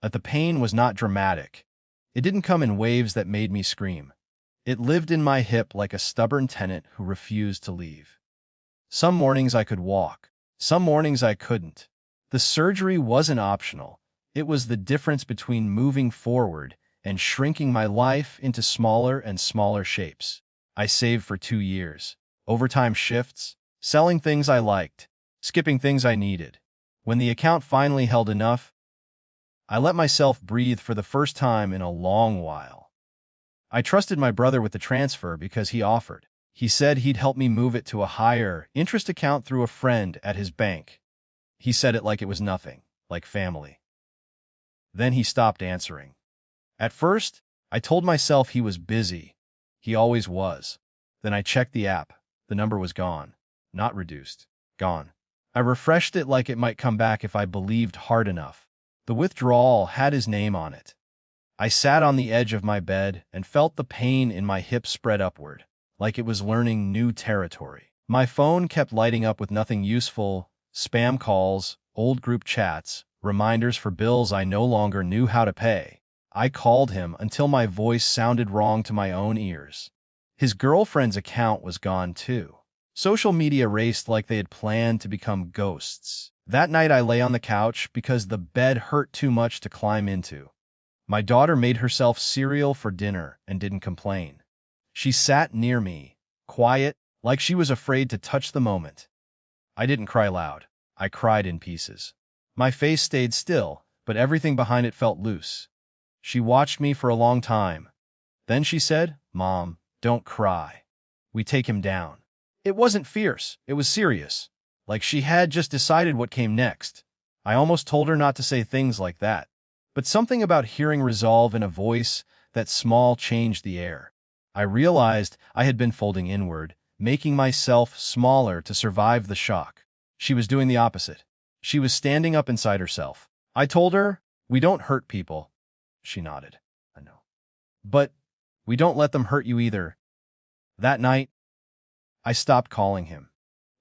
but the pain was not dramatic. It didn't come in waves that made me scream. It lived in my hip like a stubborn tenant who refused to leave. Some mornings I could walk. Some mornings I couldn't. The surgery wasn't optional. It was the difference between moving forward and shrinking my life into smaller and smaller shapes. I saved for 2 years. Overtime shifts, selling things I liked, skipping things I needed. When the account finally held enough, I let myself breathe for the first time in a long while. I trusted my brother with the transfer because he offered. He said he'd help me move it to a higher interest account through a friend at his bank. He said it like it was nothing, like family. Then he stopped answering. At first, I told myself he was busy. He always was. Then I checked the app. The number was gone. Not reduced. Gone. I refreshed it like it might come back if I believed hard enough. The withdrawal had his name on it. I sat on the edge of my bed and felt the pain in my hip spread upward, like it was learning new territory. My phone kept lighting up with nothing useful, spam calls, old group chats, reminders for bills I no longer knew how to pay. I called him until my voice sounded wrong to my own ears. His girlfriend's account was gone too. Social media raced like they had planned to become ghosts. That night I lay on the couch because the bed hurt too much to climb into. My daughter made herself cereal for dinner and didn't complain. She sat near me, quiet, like she was afraid to touch the moment. I didn't cry loud. I cried in pieces. My face stayed still, but everything behind it felt loose. She watched me for a long time. Then she said, "Mom, don't cry. We take him down." It wasn't fierce. It was serious. Like she had just decided what came next. I almost told her not to say things like that. But something about hearing resolve in a voice that small changed the air. I realized I had been folding inward, making myself smaller to survive the shock. She was doing the opposite. She was standing up inside herself. I told her, "We don't hurt people." She nodded. I know. "But we don't let them hurt you either." That night, I stopped calling him.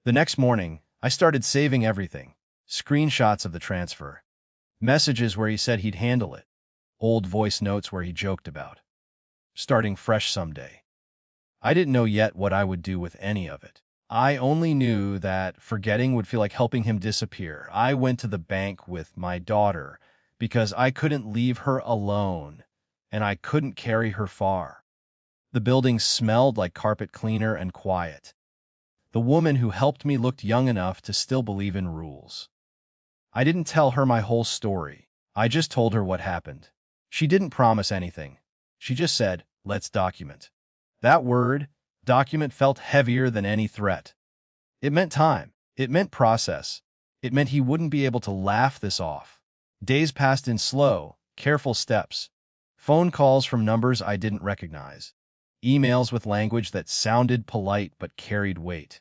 The next morning, I started saving everything. Screenshots of the transfer. Messages where he said he'd handle it. Old voice notes where he joked about starting fresh someday. I didn't know yet what I would do with any of it. I only knew that forgetting would feel like helping him disappear. I went to the bank with my daughter because I couldn't leave her alone, and I couldn't carry her far. The building smelled like carpet cleaner and quiet. The woman who helped me looked young enough to still believe in rules. I didn't tell her my whole story. I just told her what happened. She didn't promise anything. She just said, "Let's document." That word, document, felt heavier than any threat. It meant time. It meant process. It meant he wouldn't be able to laugh this off. Days passed in slow, careful steps. Phone calls from numbers I didn't recognize. Emails with language that sounded polite but carried weight.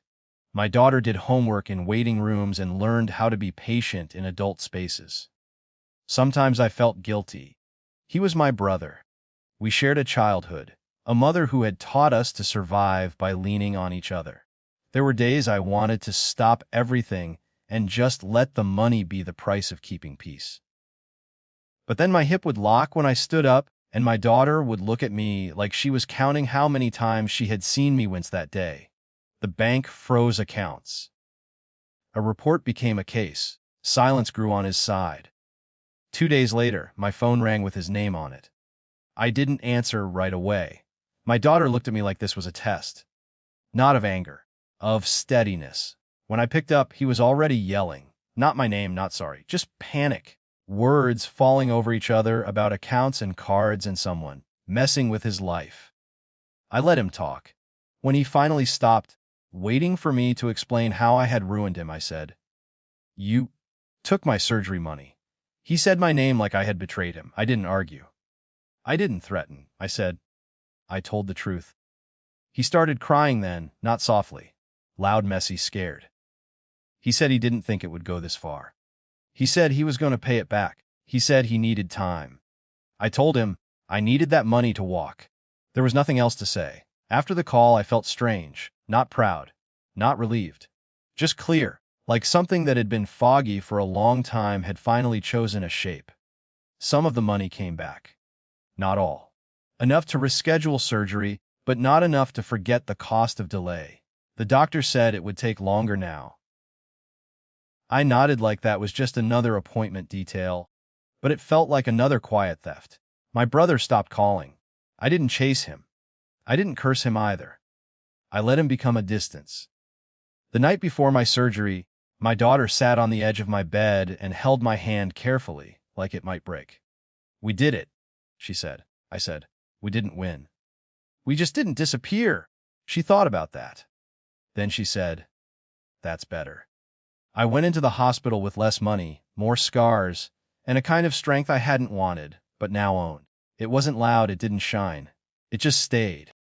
My daughter did homework in waiting rooms and learned how to be patient in adult spaces. Sometimes I felt guilty. He was my brother. We shared a childhood, a mother who had taught us to survive by leaning on each other. There were days I wanted to stop everything and just let the money be the price of keeping peace. But then my hip would lock when I stood up, and my daughter would look at me like she was counting how many times she had seen me wince that day. The bank froze accounts. A report became a case. Silence grew on his side. 2 days later, my phone rang with his name on it. I didn't answer right away. My daughter looked at me like this was a test. Not of anger, of steadiness. When I picked up, he was already yelling. Not my name, not sorry, just panic. Words falling over each other about accounts and cards and someone messing with his life. I let him talk. When he finally stopped, waiting for me to explain how I had ruined him, I said, "You took my surgery money." He said my name like I had betrayed him. I didn't argue. I didn't threaten. I said, "I told the truth." He started crying then, not softly. Loud, messy, scared. He said he didn't think it would go this far. He said he was going to pay it back. He said he needed time. I told him I needed that money to walk. There was nothing else to say. After the call, I felt strange, not proud, not relieved, just clear, like something that had been foggy for a long time had finally chosen a shape. Some of the money came back. Not all. Enough to reschedule surgery, but not enough to forget the cost of delay. The doctor said it would take longer now. I nodded like that was just another appointment detail, but it felt like another quiet theft. My brother stopped calling. I didn't chase him. I didn't curse him either. I let him become a distance. The night before my surgery, my daughter sat on the edge of my bed and held my hand carefully, like it might break. "We did it," she said. I said, "We didn't win. We just didn't disappear." She thought about that. Then she said, "That's better." I went into the hospital with less money, more scars, and a kind of strength I hadn't wanted, but now owned. It wasn't loud, it didn't shine. It just stayed.